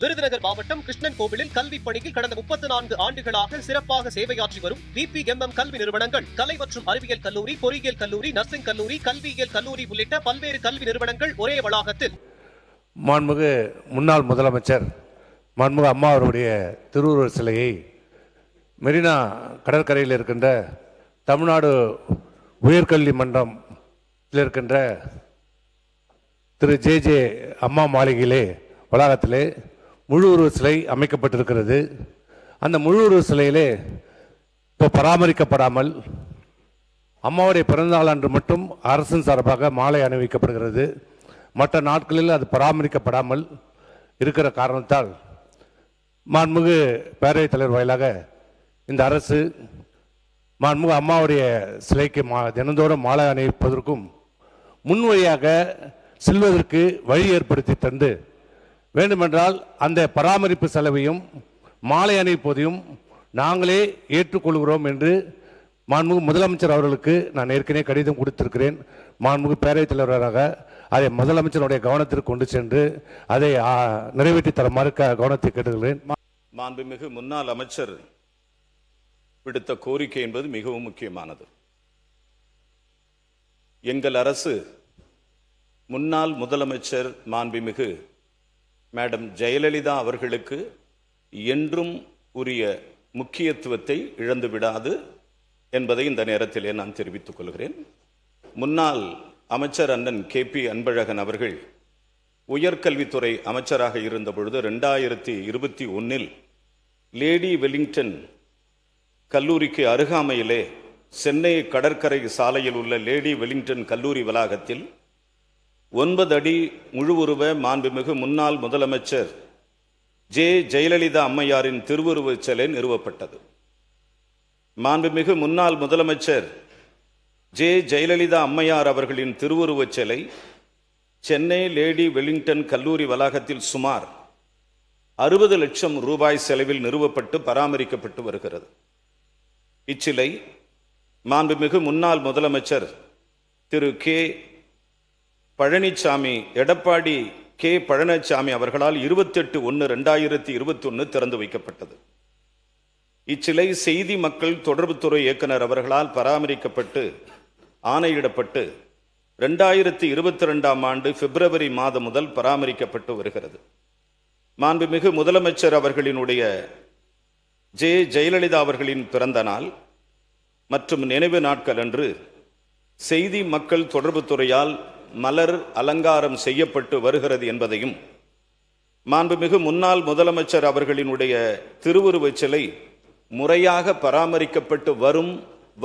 விருதுநகர் மாவட்டம் கிருஷ்ணன் கோவிலில் கல்வி பணியில் கடந்த 34 ஆண்டுகளாக சிறப்பாக சேவையாற்றி வரும் VPMM கல்வி நிறுவனங்கள், கலை மற்றும் அறிவியல் கல்லூரி, பொறியியல் கல்லூரி, நர்சிங் கல்லூரி, கல்வியியல் கல்லூரி உள்ளிட்ட பல்வேறு கல்வி நிறுவனங்கள் ஒரே வளாகத்தில் மாண்புமிகு முன்னாள் முதலமைச்சர் மாண்புமிகு அம்மா அவருடைய திருவுருவ சிலையை மெரினா கடற்கரையில் இருக்கின்ற தமிழ்நாடு உயர்கல்வி மன்றத்தில் இருக்கின்ற திரு JJ அம்மா மாளிகையிலே வளாகத்திலே முழு உருவ சிலை அமைக்கப்பட்டிருக்கிறது. அந்த முழு உருவ சிலையிலே இப்போ பராமரிக்கப்படாமல் அம்மாவுடைய பிறந்தநாள் அன்று மட்டும் அரசின் சார்பாக மாலை அணிவிக்கப்படுகிறது. மற்ற நாட்களில் அது பராமரிக்கப்படாமல் இருக்கிற காரணத்தால் மாண்புமிகு பேரவைத் தலைவர் வாயிலாக இந்த அரசு மாண்புமிகு அம்மாவுடைய சிலைக்கு தினந்தோறும் மாலை அணிவிப்பதற்கும் முன்வழியாக செல்வதற்கு வழி ஏற்படுத்தி தந்து வேண்டுமென்றால் அந்த பராமரிப்பு செலவையும் மாலை அணிவிப்பதையும் நாங்களே ஏற்றுக்கொள்கிறோம் என்று மாண்புமிகு முதலமைச்சர் அவர்களுக்கு நான் ஏற்கனவே கடிதம் கொடுத்திருக்கிறேன். மாண்புமிகு பேரவைத் தலைவராக அதை முதலமைச்சருடைய கவனத்திற்கு கொண்டு சென்று அதை நிறைவேற்றி தருமாறு கவனத்தை கேட்டுக்கிறேன். மாண்புமிகு முன்னாள் அமைச்சர் விடுத்த கோரிக்கை என்பது மிகவும் முக்கியமானது. எங்கள் அரசு முன்னாள் முதலமைச்சர் மாண்புமிகு மேடம் ஜெயலலிதா அவர்களுக்கு என்றும் உரிய முக்கியத்துவத்தை இழந்து விடாது என்பதை இந்த நேரத்திலே நான் தெரிவித்துக் கொள்கிறேன். முன்னாள் அமைச்சர் அண்ணன் KP அன்பழகன் அவர்கள் உயர்கல்வித்துறை அமைச்சராக இருந்த பொழுது 2021 லேடி வெலிங்டன் கல்லூரிக்கு அருகாமையிலே சென்னை கடற்கரை சாலையில் உள்ள லேடி வெலிங்டன் கல்லூரி வளாகத்தில் 9 அடி முழு உருவ மாண்புமிகு முன்னாள் முதலமைச்சர் ஜெயலலிதா அம்மையாரின் திருவுருவச் சிலை நிறுவப்பட்டது. மாண்புமிகு முன்னாள் முதலமைச்சர் ஜெயலலிதா அம்மையார் அவர்களின் திருவுருவச் சிலை சென்னை லேடி வெலிங்டன் கல்லூரி வளாகத்தில் சுமார் 60 லட்சம் ரூபாய் செலவில் நிறுவப்பட்டு பராமரிக்கப்பட்டு வருகிறது. இச்சிலை மாண்புமிகு முன்னாள் முதலமைச்சர் திரு பழனிசாமி எடப்பாடி பழனிசாமி அவர்களால் 28/1/2021 திறந்து வைக்கப்பட்டது. இச்சிலை செய்தி மக்கள் தொடர்புத்துறை இயக்குனர் அவர்களால் பராமரிக்கப்பட்டு ஆணையிடப்பட்டு 2022 ஆண்டு பிப்ரவரி மாதம் முதல் பராமரிக்கப்பட்டு வருகிறது. மாண்புமிகு முதலமைச்சர் அவர்களினுடைய ஜெயலலிதா அவர்களின் பிறந்த நாள் மற்றும் நினைவு நாட்கள் அன்று செய்தி மக்கள் தொடர்புத்துறையால் மலர் அலங்காரம் செய்யப்பட்டு வருகிறது என்பதையும், மாண்புமிகு முன்னாள் முதலமைச்சர் அவர்களினுடைய திருவுருவச் சிலை முறையாக பராமரிக்கப்பட்டு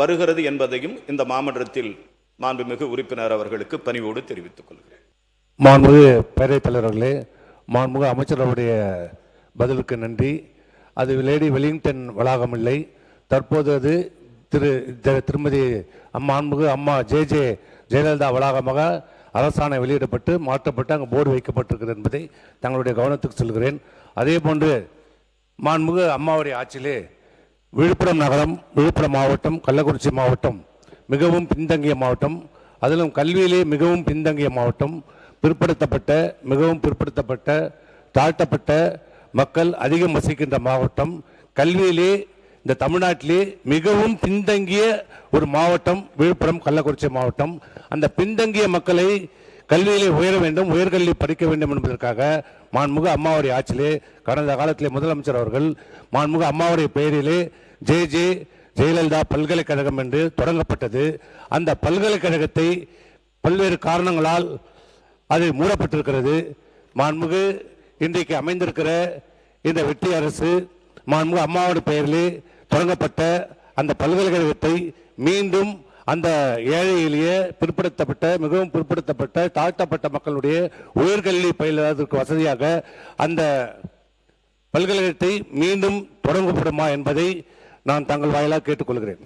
வருகிறது என்பதையும் இந்த மாமன்றத்தில் மாண்புமிகு உறுப்பினர் அவர்களுக்கு பணிவோடு தெரிவித்துக் கொள்கிறேன். மாண்புமிகு பேரவைத் தலைவர்களே, மாண்புமிகு அமைச்சர்களுடைய பதிலுக்கு நன்றி. அது லேடி வெலிங்டன் வளாகம் இல்லை, தற்போது அது திருமதி மாண்புமிகு அம்மா ஜெயலலிதா வளாகமாக அரசாணை வெளியிடப்பட்டு மாற்றப்பட்டு அங்கே போர்டு வைக்கப்பட்டிருக்கிறது என்பதை தங்களுடைய கவனத்துக்கு சொல்கிறேன். அதே போன்று மாண்புமிகு அம்மாவுடைய ஆட்சியிலே விழுப்புரம் நகரம், விழுப்புரம் மாவட்டம், கள்ளக்குறிச்சி மாவட்டம் மிகவும் பின்தங்கிய மாவட்டம், அதிலும் கல்வியிலே மிகவும் பின்தங்கிய மாவட்டம், மிகவும் பிற்படுத்தப்பட்ட தாழ்த்தப்பட்ட மக்கள் அதிகம் வசிக்கின்ற மாவட்டம், கல்வியிலே இந்த தமிழ்நாட்டிலே மிகவும் பின்தங்கிய ஒரு மாவட்டம் விழுப்புரம் கள்ளக்குறிச்சி மாவட்டம். அந்த பின்தங்கிய மக்களை கல்வியிலே உயர வேண்டும், உயர்கல்வி படிக்க வேண்டும் என்பதற்காக மாண்புமிகு அம்மாவுடைய ஆட்சியிலே கடந்த காலத்திலே முதலமைச்சர் அவர்கள் மாண்புமிகு அம்மாவுடைய பெயரிலே ஜெயலலிதா பல்கலைக்கழகம் என்று தொடங்கப்பட்டது. அந்த பல்கலைக்கழகத்தை பல்வேறு காரணங்களால் அது மூடப்பட்டிருக்கிறது. மாண்புமிகு இன்றைக்கு அமைந்திருக்கிற இந்த வெற்றி அரசு மாண்புமிகு அம்மாவுடைய பெயரிலே தொடங்கப்பட்ட அந்த பல்கலைக்கழகத்தை மீண்டும் அந்த ஏழை எளிய பிற்படுத்தப்பட்ட மிகவும் பிற்படுத்தப்பட்ட தாழ்த்தப்பட்ட மக்களுடைய உயர்கல்வி பயிலுவதற்கு வசதியாக அந்த பல்கலைக்கழகத்தை மீண்டும் தொடங்கப்படுமா என்பதை நான் தங்கள் வாயிலாக கேட்டுக்கொள்கிறேன்.